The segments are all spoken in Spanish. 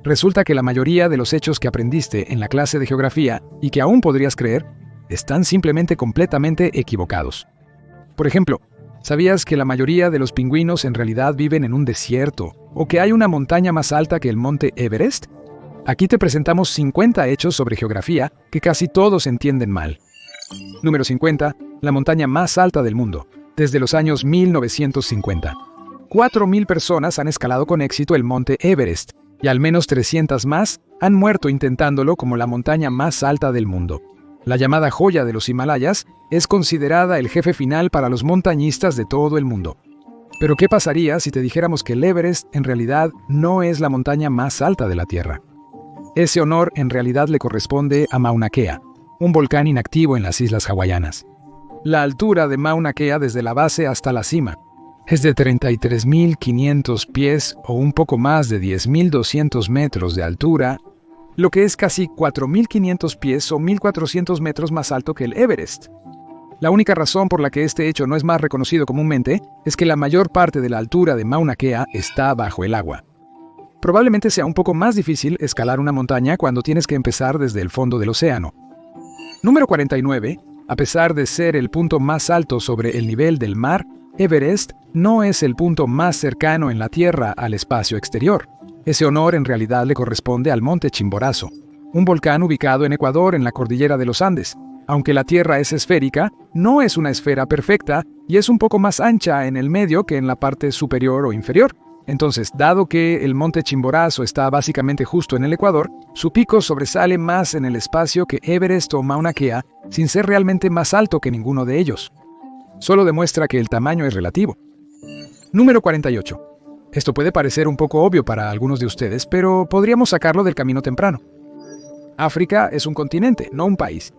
Resulta que la mayoría de los hechos que aprendiste en la clase de geografía y que aún podrías creer, están simplemente completamente equivocados. Por ejemplo, ¿sabías que la mayoría de los pingüinos en realidad viven en un desierto o que hay una montaña más alta que el monte Everest? Aquí te presentamos 50 hechos sobre geografía que casi todos entienden mal. Número 50. La montaña más alta del mundo, desde los años 1950. 4.000 personas han escalado con éxito el monte Everest, y al menos 300 más han muerto intentándolo como la montaña más alta del mundo. La llamada joya de los Himalayas es considerada el jefe final para los montañistas de todo el mundo. Pero ¿qué pasaría si te dijéramos que el Everest en realidad no es la montaña más alta de la Tierra? Ese honor en realidad le corresponde a Mauna Kea, un volcán inactivo en las islas hawaianas. La altura de Mauna Kea desde la base hasta la cima es de 33.500 pies o un poco más de 10.200 metros de altura, lo que es casi 4.500 pies o 1.400 metros más alto que el Everest. La única razón por la que este hecho no es más reconocido comúnmente es que la mayor parte de la altura de Mauna Kea está bajo el agua. Probablemente sea un poco más difícil escalar una montaña cuando tienes que empezar desde el fondo del océano. Número 49. A pesar de ser el punto más alto sobre el nivel del mar, Everest no es el punto más cercano en la Tierra al espacio exterior. Ese honor en realidad le corresponde al monte Chimborazo, un volcán ubicado en Ecuador en la cordillera de los Andes. Aunque la Tierra es esférica, no es una esfera perfecta y es un poco más ancha en el medio que en la parte superior o inferior. Entonces, dado que el monte Chimborazo está básicamente justo en el Ecuador, su pico sobresale más en el espacio que Everest o Mauna Kea, sin ser realmente más alto que ninguno de ellos. Solo demuestra que el tamaño es relativo. Número 48. Esto puede parecer un poco obvio para algunos de ustedes, pero podríamos sacarlo del camino temprano. África es un continente, no un país.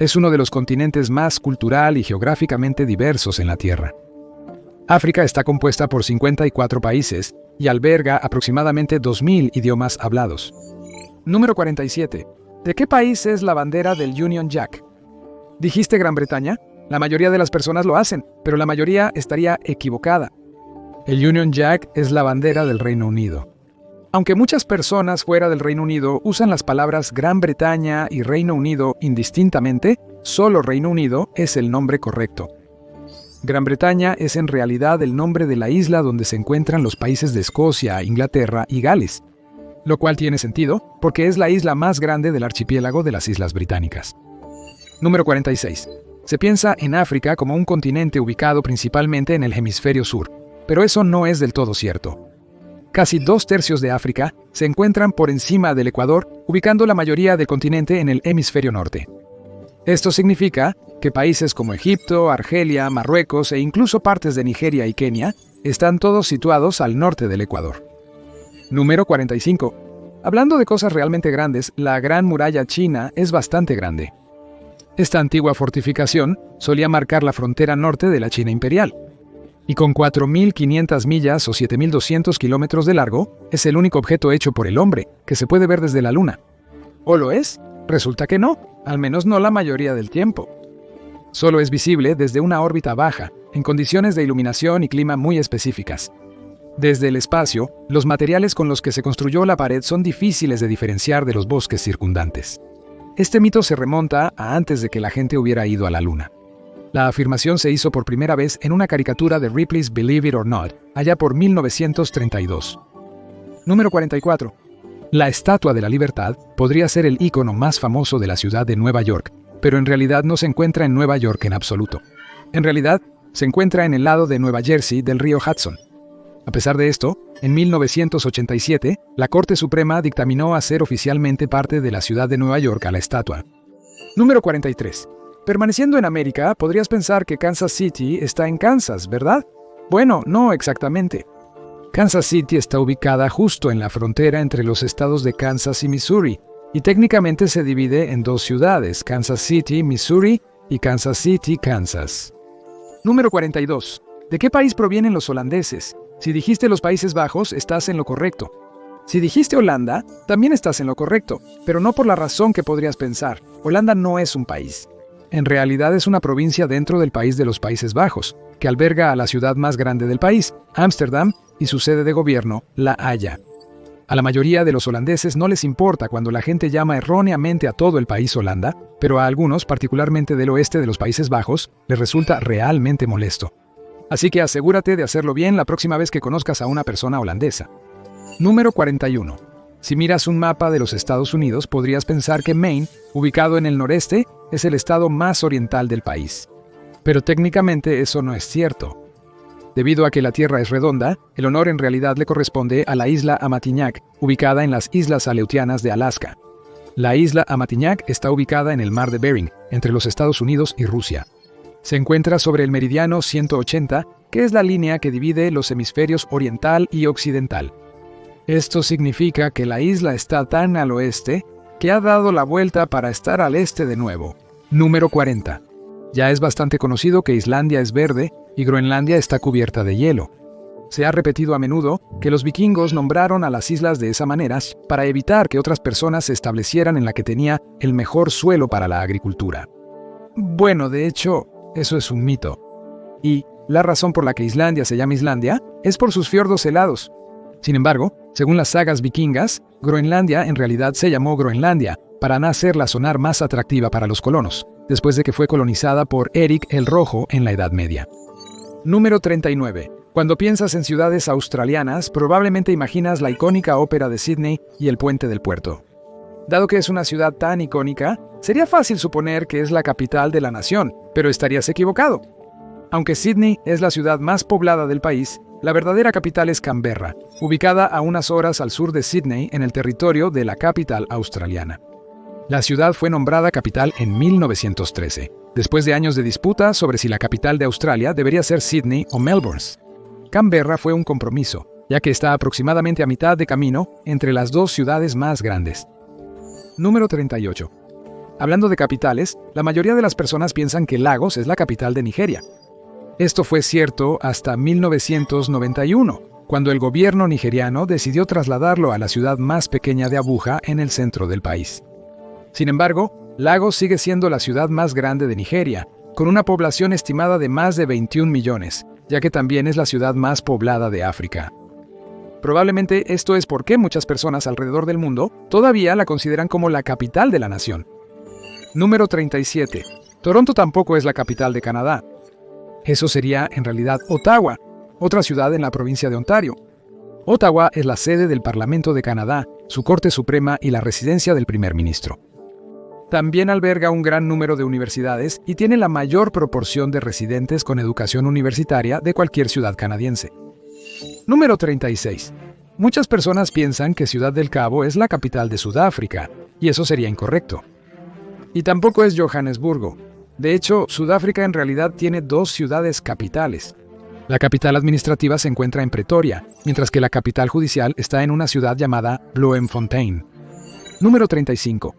Es uno de los continentes más cultural y geográficamente diversos en la Tierra. África está compuesta por 54 países y alberga aproximadamente 2.000 idiomas hablados. Número 47. ¿De qué país es la bandera del Union Jack? ¿Dijiste Gran Bretaña? La mayoría de las personas lo hacen, pero la mayoría estaría equivocada. El Union Jack es la bandera del Reino Unido. Aunque muchas personas fuera del Reino Unido usan las palabras Gran Bretaña y Reino Unido indistintamente, solo Reino Unido es el nombre correcto. Gran Bretaña es en realidad el nombre de la isla donde se encuentran los países de Escocia, Inglaterra y Gales, lo cual tiene sentido porque es la isla más grande del archipiélago de las Islas Británicas. Número 46. Se piensa en África como un continente ubicado principalmente en el hemisferio sur, pero eso no es del todo cierto. Casi 2/3 de África se encuentran por encima del Ecuador, ubicando la mayoría del continente en el hemisferio norte. Esto significa que países como Egipto, Argelia, Marruecos e incluso partes de Nigeria y Kenia están todos situados al norte del Ecuador. Número 45. Hablando de cosas realmente grandes, la Gran Muralla China es bastante grande. Esta antigua fortificación solía marcar la frontera norte de la China imperial. Y con 4.500 millas o 7.200 kilómetros de largo, es el único objeto hecho por el hombre que se puede ver desde la Luna. ¿O lo es? Resulta que no, al menos no la mayoría del tiempo. Solo es visible desde una órbita baja, en condiciones de iluminación y clima muy específicas. Desde el espacio, los materiales con los que se construyó la pared son difíciles de diferenciar de los bosques circundantes. Este mito se remonta a antes de que la gente hubiera ido a la Luna. La afirmación se hizo por primera vez en una caricatura de Ripley's Believe It or Not, allá por 1932. Número 44. La Estatua de la Libertad podría ser el ícono más famoso de la ciudad de Nueva York, pero en realidad no se encuentra en Nueva York en absoluto. En realidad, se encuentra en el lado de Nueva Jersey del río Hudson. A pesar de esto, en 1987, la Corte Suprema dictaminó hacer oficialmente parte de la ciudad de Nueva York a la estatua. Número 43. Permaneciendo en América, podrías pensar que Kansas City está en Kansas, ¿verdad? Bueno, no exactamente. Kansas City está ubicada justo en la frontera entre los estados de Kansas y Missouri, y técnicamente se divide en dos ciudades, Kansas City, Missouri, y Kansas City, Kansas. Número 42. ¿De qué país provienen los holandeses? Si dijiste los Países Bajos, estás en lo correcto. Si dijiste Holanda, también estás en lo correcto, pero no por la razón que podrías pensar. Holanda no es un país. En realidad es una provincia dentro del país de los Países Bajos, que alberga a la ciudad más grande del país, Ámsterdam, y su sede de gobierno, La Haya. A la mayoría de los holandeses no les importa cuando la gente llama erróneamente a todo el país Holanda, pero a algunos, particularmente del oeste de los Países Bajos, les resulta realmente molesto. Así que asegúrate de hacerlo bien la próxima vez que conozcas a una persona holandesa. Número 41. Si miras un mapa de los Estados Unidos, podrías pensar que Maine, ubicado en el noreste, es el estado más oriental del país. Pero técnicamente eso no es cierto. Debido a que la Tierra es redonda, el honor en realidad le corresponde a la isla Amatignac, ubicada en las Islas Aleutianas de Alaska. La isla Amatignac está ubicada en el mar de Bering, entre los Estados Unidos y Rusia. Se encuentra sobre el meridiano 180, que es la línea que divide los hemisferios oriental y occidental. Esto significa que la isla está tan al oeste que ha dado la vuelta para estar al este de nuevo. Número 40. Ya es bastante conocido que Islandia es verde y Groenlandia está cubierta de hielo. Se ha repetido a menudo que los vikingos nombraron a las islas de esa manera para evitar que otras personas se establecieran en la que tenía el mejor suelo para la agricultura. Bueno, de hecho, eso es un mito. Y la razón por la que Islandia se llama Islandia es por sus fiordos helados. Sin embargo, según las sagas vikingas, Groenlandia en realidad se llamó Groenlandia para hacerla sonar más atractiva para los colonos, después de que fue colonizada por Eric el Rojo en la Edad Media. Número 39. Cuando piensas en ciudades australianas, probablemente imaginas la icónica ópera de Sydney y el puente del puerto. Dado que es una ciudad tan icónica, sería fácil suponer que es la capital de la nación, pero estarías equivocado. Aunque Sydney es la ciudad más poblada del país, la verdadera capital es Canberra, ubicada a unas horas al sur de Sydney en el territorio de la capital australiana. La ciudad fue nombrada capital en 1913, después de años de disputa sobre si la capital de Australia debería ser Sydney o Melbourne. Canberra fue un compromiso, ya que está aproximadamente a mitad de camino entre las dos ciudades más grandes. Número 38. Hablando de capitales, la mayoría de las personas piensan que Lagos es la capital de Nigeria. Esto fue cierto hasta 1991, cuando el gobierno nigeriano decidió trasladarlo a la ciudad más pequeña de Abuja en el centro del país. Sin embargo, Lagos sigue siendo la ciudad más grande de Nigeria, con una población estimada de más de 21 millones, ya que también es la ciudad más poblada de África. Probablemente esto es porque muchas personas alrededor del mundo todavía la consideran como la capital de la nación. Número 37. Toronto tampoco es la capital de Canadá. Eso sería en realidad Ottawa, otra ciudad en la provincia de Ontario. Ottawa es la sede del Parlamento de Canadá, su Corte Suprema y la residencia del primer ministro. También alberga un gran número de universidades y tiene la mayor proporción de residentes con educación universitaria de cualquier ciudad canadiense. Número 36. Muchas personas piensan que Ciudad del Cabo es la capital de Sudáfrica, y eso sería incorrecto. Y tampoco es Johannesburgo. De hecho, Sudáfrica en realidad tiene dos ciudades capitales. La capital administrativa se encuentra en Pretoria, mientras que la capital judicial está en una ciudad llamada Bloemfontein. Número 35.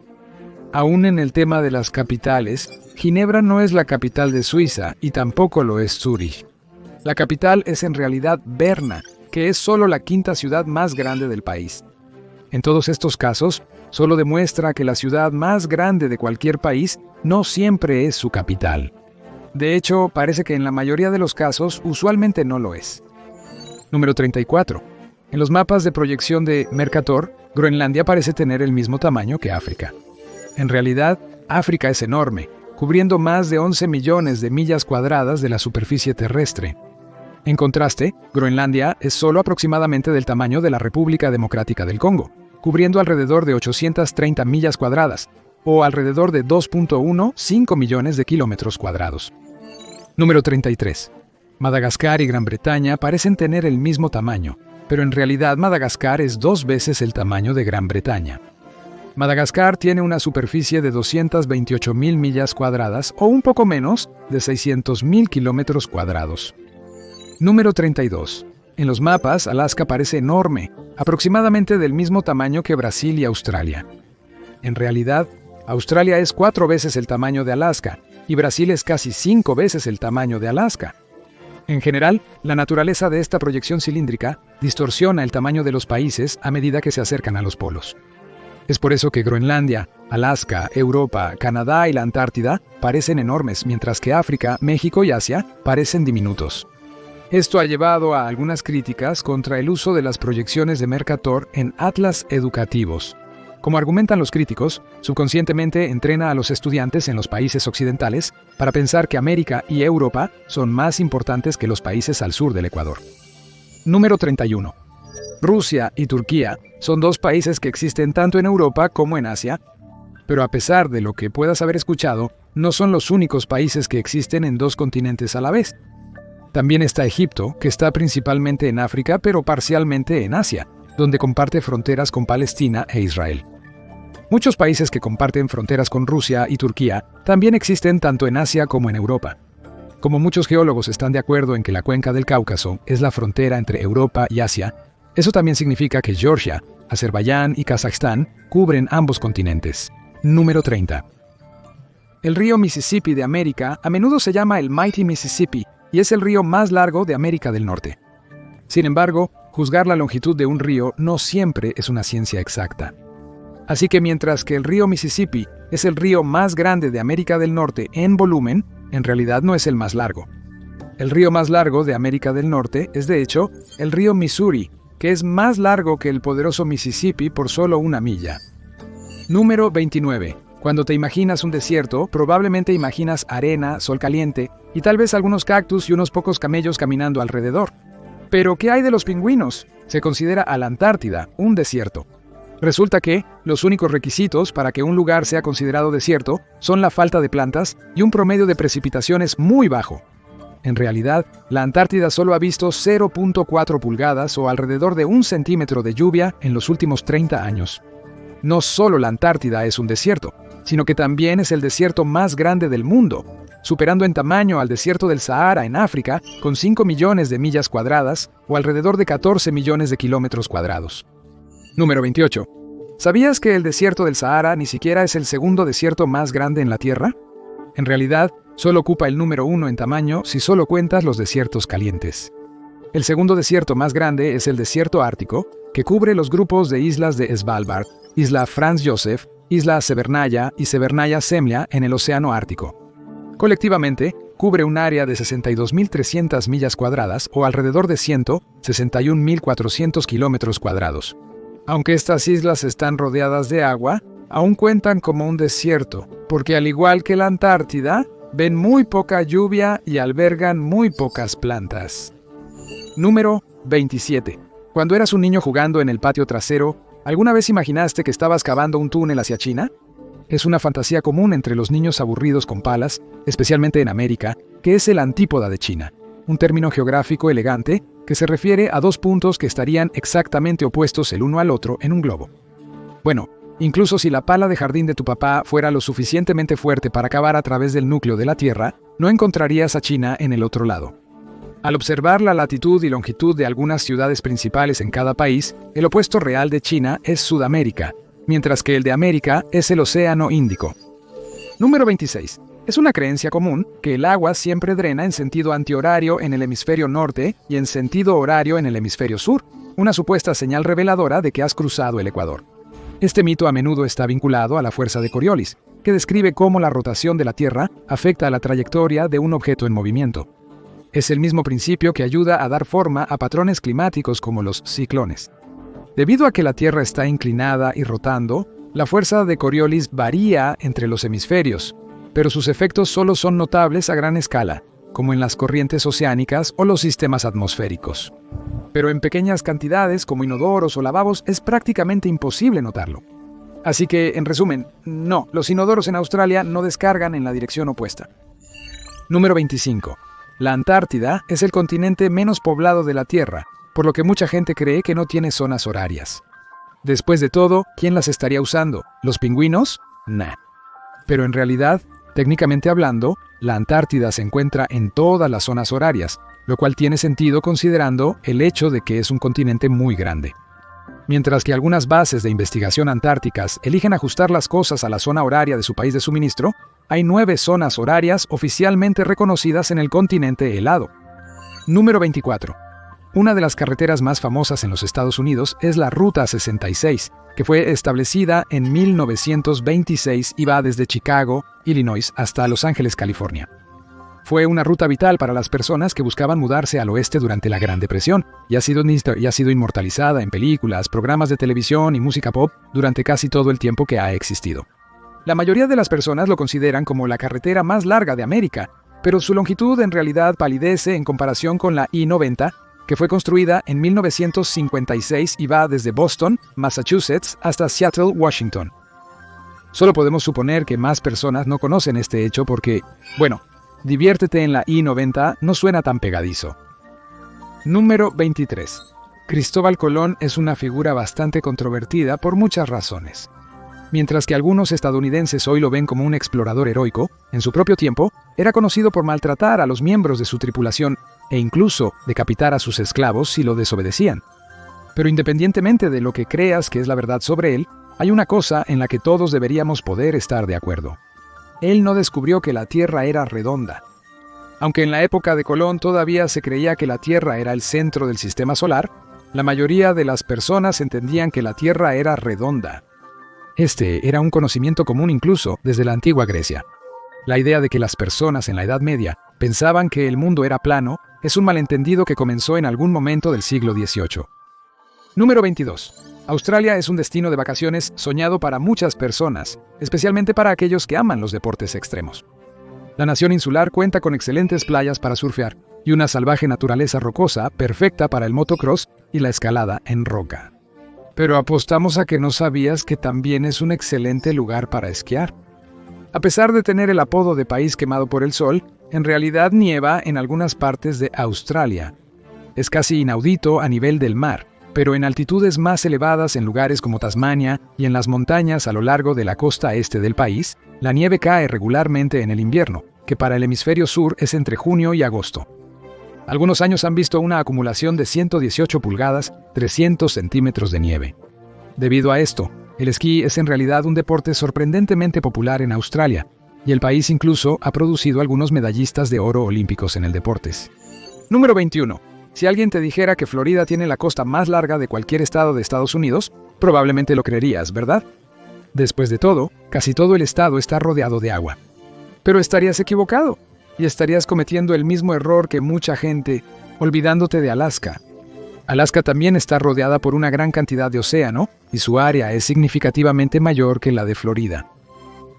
Aún en el tema de las capitales, Ginebra no es la capital de Suiza y tampoco lo es Zúrich. La capital es en realidad Berna, que es solo la quinta ciudad más grande del país. En todos estos casos, solo demuestra que la ciudad más grande de cualquier país no siempre es su capital. De hecho, parece que en la mayoría de los casos usualmente no lo es. Número 34. En los mapas de proyección de Mercator, Groenlandia parece tener el mismo tamaño que África. En realidad, África es enorme, cubriendo más de 11 millones de millas cuadradas de la superficie terrestre. En contraste, Groenlandia es solo aproximadamente del tamaño de la República Democrática del Congo, cubriendo alrededor de 830 millas cuadradas, o alrededor de 2.15 millones de kilómetros cuadrados. Número 33. Madagascar y Gran Bretaña parecen tener el mismo tamaño, pero en realidad Madagascar es 2 veces el tamaño de Gran Bretaña. Madagascar tiene una superficie de 228.000 millas cuadradas o un poco menos de 600.000 kilómetros cuadrados. Número 32. En los mapas, Alaska parece enorme, aproximadamente del mismo tamaño que Brasil y Australia. En realidad, Australia es 4 veces el tamaño de Alaska y Brasil es casi 5 veces el tamaño de Alaska. En general, la naturaleza de esta proyección cilíndrica distorsiona el tamaño de los países a medida que se acercan a los polos. Es por eso que Groenlandia, Alaska, Europa, Canadá y la Antártida parecen enormes, mientras que África, México y Asia parecen diminutos. Esto ha llevado a algunas críticas contra el uso de las proyecciones de Mercator en atlas educativos. Como argumentan los críticos, subconscientemente entrena a los estudiantes en los países occidentales para pensar que América y Europa son más importantes que los países al sur del Ecuador. Número 31. Rusia y Turquía son dos países que existen tanto en Europa como en Asia, pero a pesar de lo que puedas haber escuchado, no son los únicos países que existen en dos continentes a la vez. También está Egipto, que está principalmente en África, pero parcialmente en Asia, donde comparte fronteras con Palestina e Israel. Muchos países que comparten fronteras con Rusia y Turquía también existen tanto en Asia como en Europa. Como muchos geólogos están de acuerdo en que la cuenca del Cáucaso es la frontera entre Europa y Asia, eso también significa que Georgia, Azerbaiyán y Kazajstán cubren ambos continentes. Número 30. El río Mississippi de América a menudo se llama el Mighty Mississippi y es el río más largo de América del Norte. Sin embargo, juzgar la longitud de un río no siempre es una ciencia exacta. Así que mientras que el río Mississippi es el río más grande de América del Norte en volumen, en realidad no es el más largo. El río más largo de América del Norte es de hecho el río Missouri, que es más largo que el poderoso Mississippi por solo 1 milla. Número 29. Cuando te imaginas un desierto, probablemente imaginas arena, sol caliente y tal vez algunos cactus y unos pocos camellos caminando alrededor. Pero, ¿qué hay de los pingüinos? Se considera a la Antártida un desierto. Resulta que los únicos requisitos para que un lugar sea considerado desierto son la falta de plantas y un promedio de precipitaciones muy bajo. En realidad, la Antártida solo ha visto 0.4 pulgadas o alrededor de 1 centímetro de lluvia en los últimos 30 años. No solo la Antártida es un desierto, sino que también es el desierto más grande del mundo, superando en tamaño al desierto del Sahara en África con 5 millones de millas cuadradas o alrededor de 14 millones de kilómetros cuadrados. Número 28. ¿Sabías que el desierto del Sahara ni siquiera es el segundo desierto más grande en la Tierra? En realidad, solo ocupa el número 1 en tamaño si solo cuentas los desiertos calientes. El segundo desierto más grande es el desierto ártico, que cubre los grupos de islas de Svalbard, isla Franz Josef, isla Severnaya y Severnaya Zemlya en el océano Ártico. Colectivamente, cubre un área de 62.300 millas cuadradas o alrededor de 161.400 kilómetros cuadrados. Aunque estas islas están rodeadas de agua, aún cuentan como un desierto, porque al igual que la Antártida, ven muy poca lluvia y albergan muy pocas plantas. Número 27. Cuando eras un niño jugando en el patio trasero, ¿alguna vez imaginaste que estabas cavando un túnel hacia China? Es una fantasía común entre los niños aburridos con palas, especialmente en América, que es el antípoda de China, un término geográfico elegante que se refiere a dos puntos que estarían exactamente opuestos el uno al otro en un globo. Bueno, incluso si la pala de jardín de tu papá fuera lo suficientemente fuerte para cavar a través del núcleo de la Tierra, no encontrarías a China en el otro lado. Al observar la latitud y longitud de algunas ciudades principales en cada país, el opuesto real de China es Sudamérica, mientras que el de América es el Océano Índico. Número 26. Es una creencia común que el agua siempre drena en sentido antihorario en el hemisferio norte y en sentido horario en el hemisferio sur, una supuesta señal reveladora de que has cruzado el Ecuador. Este mito a menudo está vinculado a la fuerza de Coriolis, que describe cómo la rotación de la Tierra afecta a la trayectoria de un objeto en movimiento. Es el mismo principio que ayuda a dar forma a patrones climáticos como los ciclones. Debido a que la Tierra está inclinada y rotando, la fuerza de Coriolis varía entre los hemisferios, pero sus efectos solo son notables a gran escala, como en las corrientes oceánicas o los sistemas atmosféricos. Pero en pequeñas cantidades, como inodoros o lavabos, es prácticamente imposible notarlo. Así que, en resumen, no, los inodoros en Australia no descargan en la dirección opuesta. Número 25. La Antártida es el continente menos poblado de la Tierra, por lo que mucha gente cree que no tiene zonas horarias. Después de todo, ¿quién las estaría usando? ¿Los pingüinos? Nah. Pero en realidad, técnicamente hablando, la Antártida se encuentra en todas las zonas horarias, lo cual tiene sentido considerando el hecho de que es un continente muy grande. Mientras que algunas bases de investigación antárticas eligen ajustar las cosas a la zona horaria de su país de suministro, hay 9 zonas horarias oficialmente reconocidas en el continente helado. Número 24. Una de las carreteras más famosas en los Estados Unidos es la Ruta 66, que fue establecida en 1926 y va desde Chicago, Illinois, hasta Los Ángeles, California. Fue una ruta vital para las personas que buscaban mudarse al oeste durante la Gran Depresión y ha sido inmortalizada en películas, programas de televisión y música pop durante casi todo el tiempo que ha existido. La mayoría de las personas lo consideran como la carretera más larga de América, pero su longitud en realidad palidece en comparación con la I-90, que fue construida en 1956 y va desde Boston, Massachusetts, hasta Seattle, Washington. Solo podemos suponer que más personas no conocen este hecho porque, bueno, diviértete en la I-90 no suena tan pegadizo. Número 23. Cristóbal Colón es una figura bastante controvertida por muchas razones. Mientras que algunos estadounidenses hoy lo ven como un explorador heroico, en su propio tiempo, era conocido por maltratar a los miembros de su tripulación e incluso decapitar a sus esclavos si lo desobedecían. Pero independientemente de lo que creas que es la verdad sobre él, hay una cosa en la que todos deberíamos poder estar de acuerdo. Él no descubrió que la Tierra era redonda. Aunque en la época de Colón todavía se creía que la Tierra era el centro del sistema solar, la mayoría de las personas entendían que la Tierra era redonda. Este era un conocimiento común incluso desde la antigua Grecia. La idea de que las personas en la Edad Media pensaban que el mundo era plano es un malentendido que comenzó en algún momento del siglo XVIII. Número 22. Australia es un destino de vacaciones soñado para muchas personas, especialmente para aquellos que aman los deportes extremos. La nación insular cuenta con excelentes playas para surfear y una salvaje naturaleza rocosa perfecta para el motocross y la escalada en roca. Pero apostamos a que no sabías que también es un excelente lugar para esquiar. A pesar de tener el apodo de país quemado por el sol, en realidad nieva en algunas partes de Australia. Es casi inaudito a nivel del mar, pero en altitudes más elevadas en lugares como Tasmania y en las montañas a lo largo de la costa este del país, la nieve cae regularmente en el invierno, que para el hemisferio sur es entre junio y agosto. Algunos años han visto una acumulación de 118 pulgadas, 300 centímetros de nieve. Debido a esto, el esquí es en realidad un deporte sorprendentemente popular en Australia, y el país incluso ha producido algunos medallistas de oro olímpicos en el deporte. Número 21. Si alguien te dijera que Florida tiene la costa más larga de cualquier estado de Estados Unidos, probablemente lo creerías, ¿verdad? Después de todo, casi todo el estado está rodeado de agua. Pero estarías equivocado, y estarías cometiendo el mismo error que mucha gente, olvidándote de Alaska. Alaska también está rodeada por una gran cantidad de océano, y su área es significativamente mayor que la de Florida.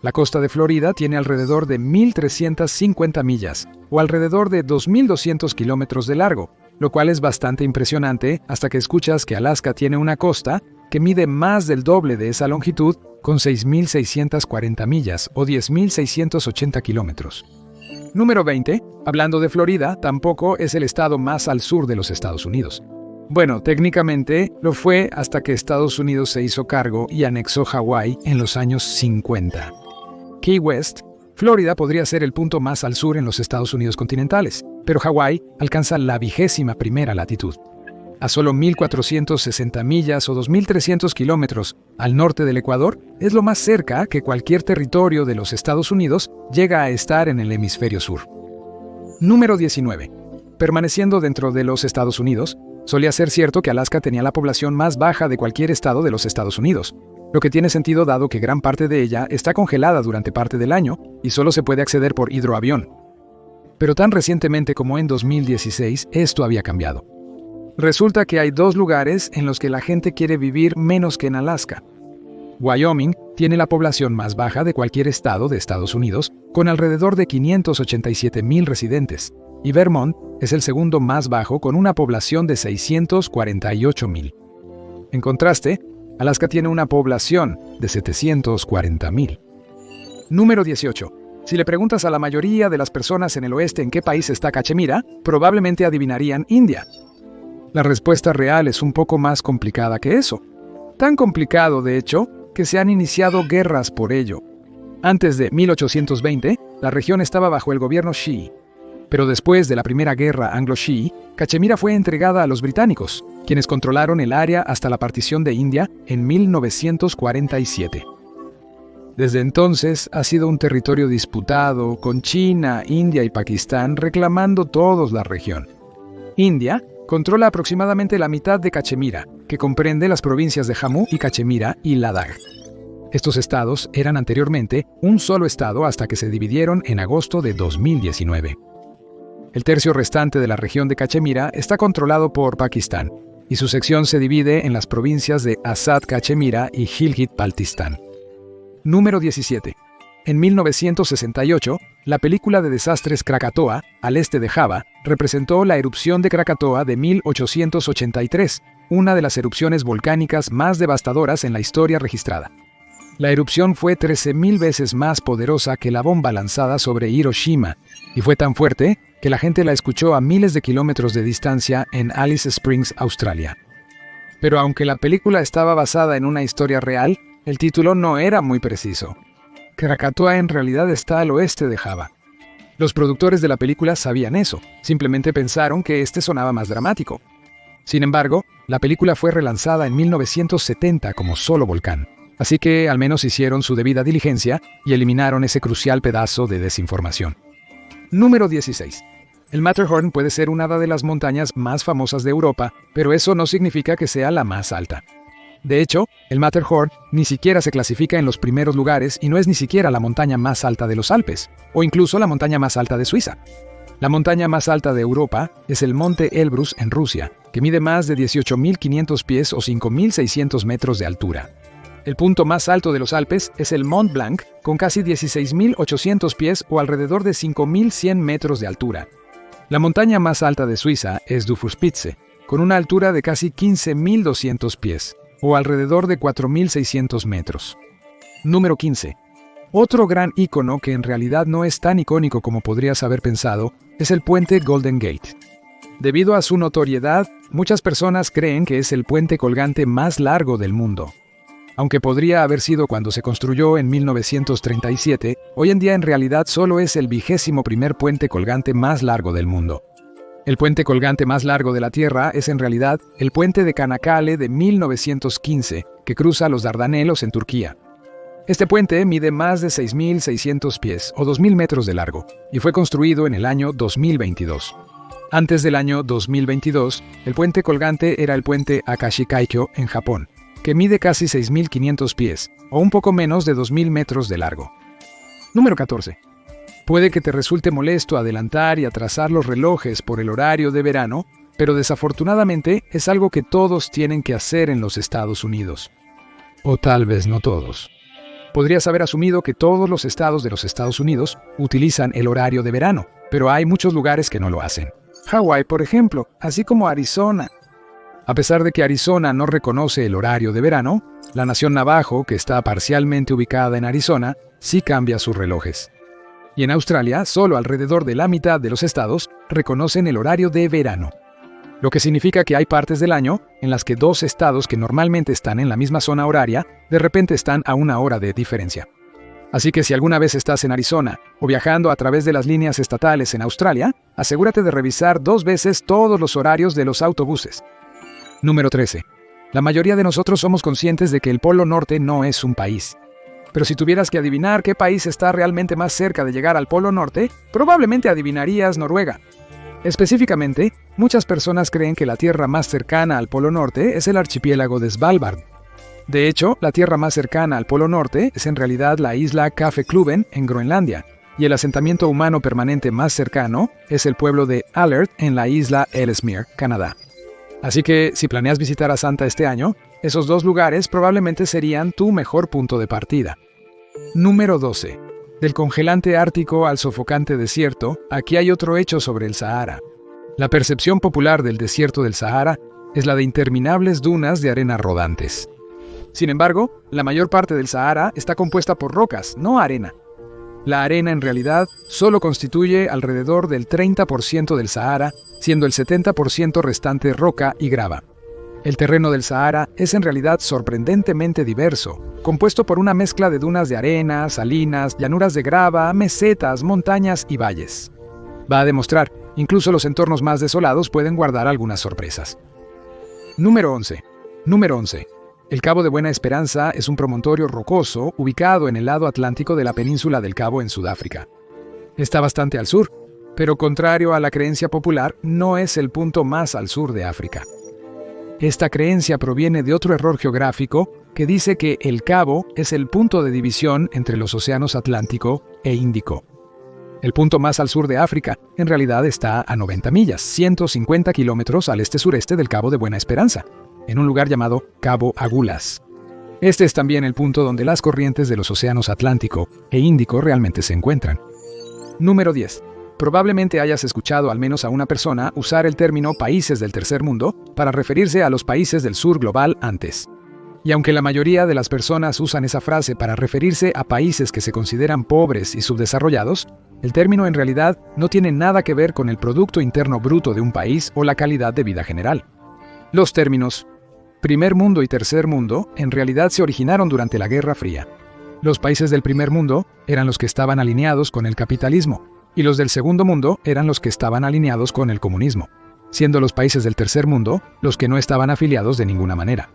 La costa de Florida tiene alrededor de 1.350 millas, o alrededor de 2.200 kilómetros de largo, lo cual es bastante impresionante hasta que escuchas que Alaska tiene una costa que mide más del doble de esa longitud, con 6.640 millas, o 10.680 kilómetros. Número 20. Hablando de Florida, tampoco es el estado más al sur de los Estados Unidos. Bueno, técnicamente lo fue hasta que Estados Unidos se hizo cargo y anexó Hawái en los años 50. Key West, Florida podría ser el punto más al sur en los Estados Unidos continentales, pero Hawái alcanza la 21ª latitud. A solo 1.460 millas o 2.300 kilómetros al norte del Ecuador, es lo más cerca que cualquier territorio de los Estados Unidos llega a estar en el hemisferio sur. Número 19. Permaneciendo dentro de los Estados Unidos, solía ser cierto que Alaska tenía la población más baja de cualquier estado de los Estados Unidos, lo que tiene sentido dado que gran parte de ella está congelada durante parte del año y solo se puede acceder por hidroavión. Pero tan recientemente como en 2016, esto había cambiado. Resulta que hay dos lugares en los que la gente quiere vivir menos que en Alaska. Wyoming tiene la población más baja de cualquier estado de Estados Unidos, con alrededor de 587,000 residentes, y Vermont es el segundo más bajo con una población de 648,000. En contraste, Alaska tiene una población de 740,000. Número 18. Si le preguntas a la mayoría de las personas en el oeste en qué país está Cachemira, probablemente adivinarían India. La respuesta real es un poco más complicada que eso. Tan complicado, de hecho, que se han iniciado guerras por ello. Antes de 1820, la región estaba bajo el gobierno Shii. Pero después de la Primera Guerra Anglo-Shii, Cachemira fue entregada a los británicos, quienes controlaron el área hasta la partición de India en 1947. Desde entonces ha sido un territorio disputado, con China, India y Pakistán reclamando todos la región. India controla aproximadamente la mitad de Cachemira, que comprende las provincias de Jammu y Cachemira y Ladakh. Estos estados eran anteriormente un solo estado hasta que se dividieron en agosto de 2019. El tercio restante de la región de Cachemira está controlado por Pakistán, y su sección se divide en las provincias de Azad-Cachemira y Gilgit-Baltistán. Número 17. En 1968, la película de desastres Krakatoa, al este de Java, representó la erupción de Krakatoa de 1883, una de las erupciones volcánicas más devastadoras en la historia registrada. La erupción fue 13.000 veces más poderosa que la bomba lanzada sobre Hiroshima, y fue tan fuerte que la gente la escuchó a miles de kilómetros de distancia en Alice Springs, Australia. Pero aunque la película estaba basada en una historia real, el título no era muy preciso. Krakatoa en realidad está al oeste de Java. Los productores de la película sabían eso, simplemente pensaron que este sonaba más dramático. Sin embargo, la película fue relanzada en 1970 como solo volcán, así que al menos hicieron su debida diligencia y eliminaron ese crucial pedazo de desinformación. Número 16. El Matterhorn puede ser una de las montañas más famosas de Europa, pero eso no significa que sea la más alta. De hecho, el Matterhorn ni siquiera se clasifica en los primeros lugares y no es ni siquiera la montaña más alta de los Alpes, o incluso la montaña más alta de Suiza. La montaña más alta de Europa es el Monte Elbrus en Rusia, que mide más de 18.500 pies o 5.600 metros de altura. El punto más alto de los Alpes es el Mont Blanc, con casi 16.800 pies o alrededor de 5.100 metros de altura. La montaña más alta de Suiza es Dufourspitze, con una altura de casi 15.200 pies, o alrededor de 4.600 metros. Número 15. Otro gran ícono que en realidad no es tan icónico como podrías haber pensado es el puente Golden Gate. Debido a su notoriedad, muchas personas creen que es el puente colgante más largo del mundo. Aunque podría haber sido cuando se construyó en 1937, hoy en día en realidad solo es el 21º puente colgante más largo del mundo. El puente colgante más largo de la Tierra es en realidad el puente de Çanakkale de 1915, que cruza los Dardanelos en Turquía. Este puente mide más de 6.600 pies o 2.000 metros de largo y fue construido en el año 2022. Antes del año 2022, el puente colgante era el puente Akashikaikyo en Japón, que mide casi 6.500 pies o un poco menos de 2.000 metros de largo. Número 14. Puede que te resulte molesto adelantar y atrasar los relojes por el horario de verano, pero desafortunadamente es algo que todos tienen que hacer en los Estados Unidos. O tal vez no todos. Podrías haber asumido que todos los estados de los Estados Unidos utilizan el horario de verano, pero hay muchos lugares que no lo hacen. Hawái, por ejemplo, así como Arizona. A pesar de que Arizona no reconoce el horario de verano, la nación Navajo, que está parcialmente ubicada en Arizona, sí cambia sus relojes. Y en Australia, solo alrededor de la mitad de los estados reconocen el horario de verano. Lo que significa que hay partes del año en las que dos estados que normalmente están en la misma zona horaria, de repente están a una hora de diferencia. Así que si alguna vez estás en Arizona o viajando a través de las líneas estatales en Australia, asegúrate de revisar 2 veces todos los horarios de los autobuses. Número 13. La mayoría de nosotros somos conscientes de que el Polo Norte no es un país. Pero si tuvieras que adivinar qué país está realmente más cerca de llegar al Polo Norte, probablemente adivinarías Noruega. Específicamente, muchas personas creen que la tierra más cercana al Polo Norte es el archipiélago de Svalbard. De hecho, la tierra más cercana al Polo Norte es en realidad la isla Kaffeklubben en Groenlandia, y el asentamiento humano permanente más cercano es el pueblo de Alert en la isla Ellesmere, Canadá. Así que, si planeas visitar a Santa este año, esos 2 lugares probablemente serían tu mejor punto de partida. Número 12. Del congelante ártico al sofocante desierto, aquí hay otro hecho sobre el Sahara. La percepción popular del desierto del Sahara es la de interminables dunas de arena rodantes. Sin embargo, la mayor parte del Sahara está compuesta por rocas, no arena. La arena en realidad solo constituye alrededor del 30% del Sahara, siendo el 70% restante roca y grava. El terreno del Sahara es en realidad sorprendentemente diverso, compuesto por una mezcla de dunas de arena, salinas, llanuras de grava, mesetas, montañas y valles. Va a demostrar, incluso los entornos más desolados pueden guardar algunas sorpresas. Número 11. El Cabo de Buena Esperanza es un promontorio rocoso ubicado en el lado atlántico de la península del Cabo en Sudáfrica. Está bastante al sur, pero contrario a la creencia popular, no es el punto más al sur de África. Esta creencia proviene de otro error geográfico que dice que el Cabo es el punto de división entre los océanos Atlántico e Índico. El punto más al sur de África en realidad está a 90 millas, 150 kilómetros al este-sureste del Cabo de Buena Esperanza, en un lugar llamado Cabo Agulas. Este es también el punto donde las corrientes de los océanos Atlántico e Índico realmente se encuentran. Número 10. Probablemente hayas escuchado al menos a una persona usar el término países del tercer mundo para referirse a los países del sur global antes. Y aunque la mayoría de las personas usan esa frase para referirse a países que se consideran pobres y subdesarrollados, el término en realidad no tiene nada que ver con el Producto Interno Bruto de un país o la calidad de vida general. Los términos primer mundo y tercer mundo en realidad se originaron durante la Guerra Fría. Los países del primer mundo eran los que estaban alineados con el capitalismo, y los del segundo mundo eran los que estaban alineados con el comunismo, siendo los países del tercer mundo los que no estaban afiliados de ninguna manera.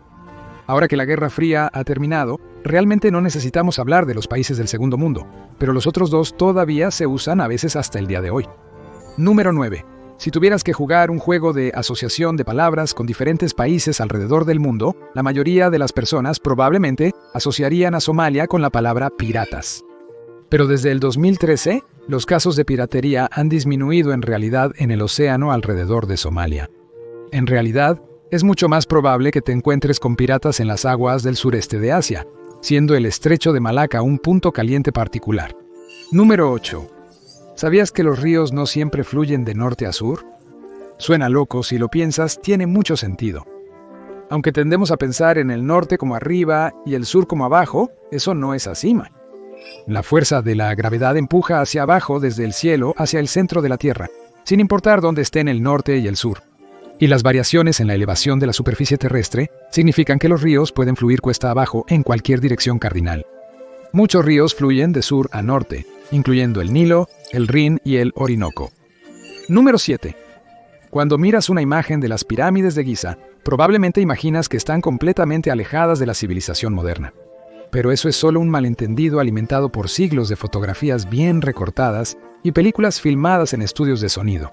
Ahora que la Guerra Fría ha terminado, realmente no necesitamos hablar de los países del segundo mundo, pero los otros dos todavía se usan a veces hasta el día de hoy. Número 9. Si tuvieras que jugar un juego de asociación de palabras con diferentes países alrededor del mundo, la mayoría de las personas probablemente asociarían a Somalia con la palabra piratas. Pero desde el 2013, los casos de piratería han disminuido en realidad en el océano alrededor de Somalia. En realidad, es mucho más probable que te encuentres con piratas en las aguas del sureste de Asia, siendo el estrecho de Malaca un punto caliente particular. Número 8. ¿Sabías que los ríos no siempre fluyen de norte a sur? Suena loco, si lo piensas, tiene mucho sentido. Aunque tendemos a pensar en el norte como arriba y el sur como abajo, eso no es así, man. La fuerza de la gravedad empuja hacia abajo desde el cielo hacia el centro de la Tierra, sin importar dónde estén el norte y el sur. Y las variaciones en la elevación de la superficie terrestre significan que los ríos pueden fluir cuesta abajo en cualquier dirección cardinal. Muchos ríos fluyen de sur a norte, incluyendo el Nilo, el Rin y el Orinoco. Número 7. Cuando miras una imagen de las pirámides de Giza, probablemente imaginas que están completamente alejadas de la civilización moderna. Pero eso es solo un malentendido alimentado por siglos de fotografías bien recortadas y películas filmadas en estudios de sonido.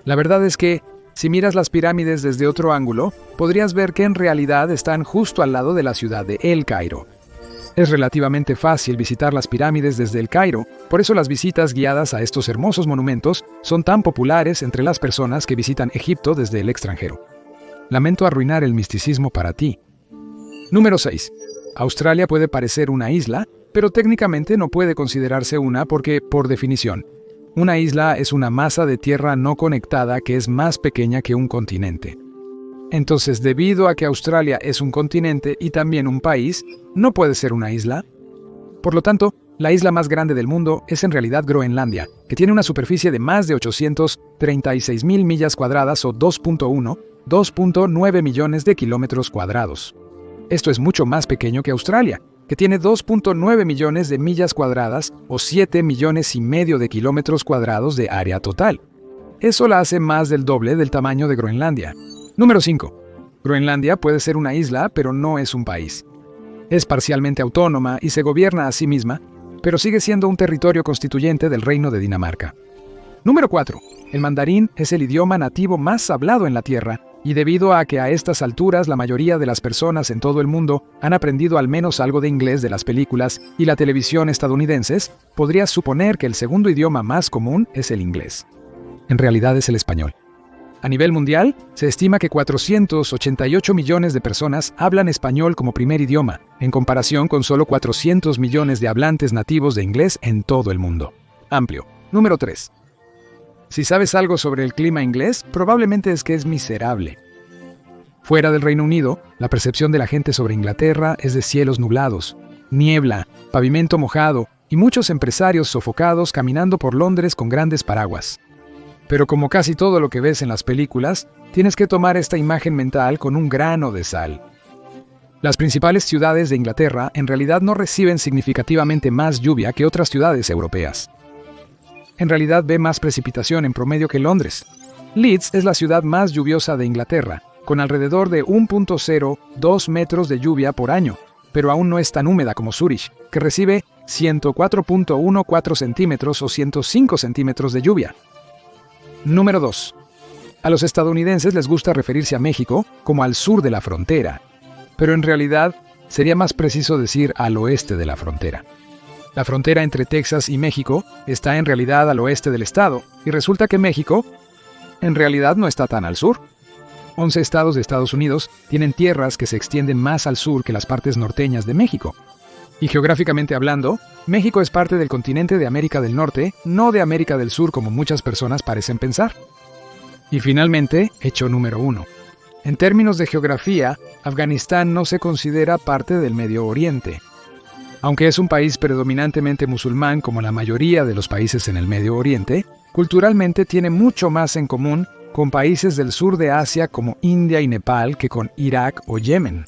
La verdad es que, si miras las pirámides desde otro ángulo, podrías ver que en realidad están justo al lado de la ciudad de El Cairo. Es relativamente fácil visitar las pirámides desde El Cairo, por eso las visitas guiadas a estos hermosos monumentos son tan populares entre las personas que visitan Egipto desde el extranjero. Lamento arruinar el misticismo para ti. Número 6. Australia puede parecer una isla, pero técnicamente no puede considerarse una porque, por definición, una isla es una masa de tierra no conectada que es más pequeña que un continente. Entonces, debido a que Australia es un continente y también un país, ¿no puede ser una isla? Por lo tanto, la isla más grande del mundo es en realidad Groenlandia, que tiene una superficie de más de 836.000 millas cuadradas o 2.9 millones de kilómetros cuadrados. Esto es mucho más pequeño que Australia, que tiene 2.9 millones de millas cuadradas o 7 millones y medio de kilómetros cuadrados de área total. Eso la hace más del doble del tamaño de Groenlandia. Número 5. Groenlandia puede ser una isla, pero no es un país. Es parcialmente autónoma y se gobierna a sí misma, pero sigue siendo un territorio constituyente del Reino de Dinamarca. Número 4. El mandarín es el idioma nativo más hablado en la Tierra, y debido a que a estas alturas la mayoría de las personas en todo el mundo han aprendido al menos algo de inglés de las películas y la televisión estadounidenses, podrías suponer que el segundo idioma más común es el inglés. En realidad es el español. A nivel mundial, se estima que 488 millones de personas hablan español como primer idioma, en comparación con solo 400 millones de hablantes nativos de inglés en todo el mundo. Amplio. Número 3. Si sabes algo sobre el clima inglés, probablemente es que es miserable. Fuera del Reino Unido, la percepción de la gente sobre Inglaterra es de cielos nublados, niebla, pavimento mojado y muchos empresarios sofocados caminando por Londres con grandes paraguas. Pero como casi todo lo que ves en las películas, tienes que tomar esta imagen mental con un grano de sal. Las principales ciudades de Inglaterra en realidad no reciben significativamente más lluvia que otras ciudades europeas. En realidad ve más precipitación en promedio que Londres. Leeds es la ciudad más lluviosa de Inglaterra, con alrededor de 1.02 metros de lluvia por año, pero aún no es tan húmeda como Zúrich, que recibe 104.14 centímetros o 105 centímetros de lluvia. Número 2. A los estadounidenses les gusta referirse a México como al sur de la frontera, pero en realidad sería más preciso decir al oeste de la frontera. La frontera entre Texas y México está en realidad al oeste del estado, y resulta que México, en realidad, no está tan al sur. 11 estados de Estados Unidos tienen tierras que se extienden más al sur que las partes norteñas de México. Y geográficamente hablando, México es parte del continente de América del Norte, no de América del Sur como muchas personas parecen pensar. Y finalmente, hecho número 1. En términos de geografía, Afganistán no se considera parte del Medio Oriente. Aunque es un país predominantemente musulmán como la mayoría de los países en el Medio Oriente, culturalmente tiene mucho más en común con países del sur de Asia como India y Nepal que con Irak o Yemen.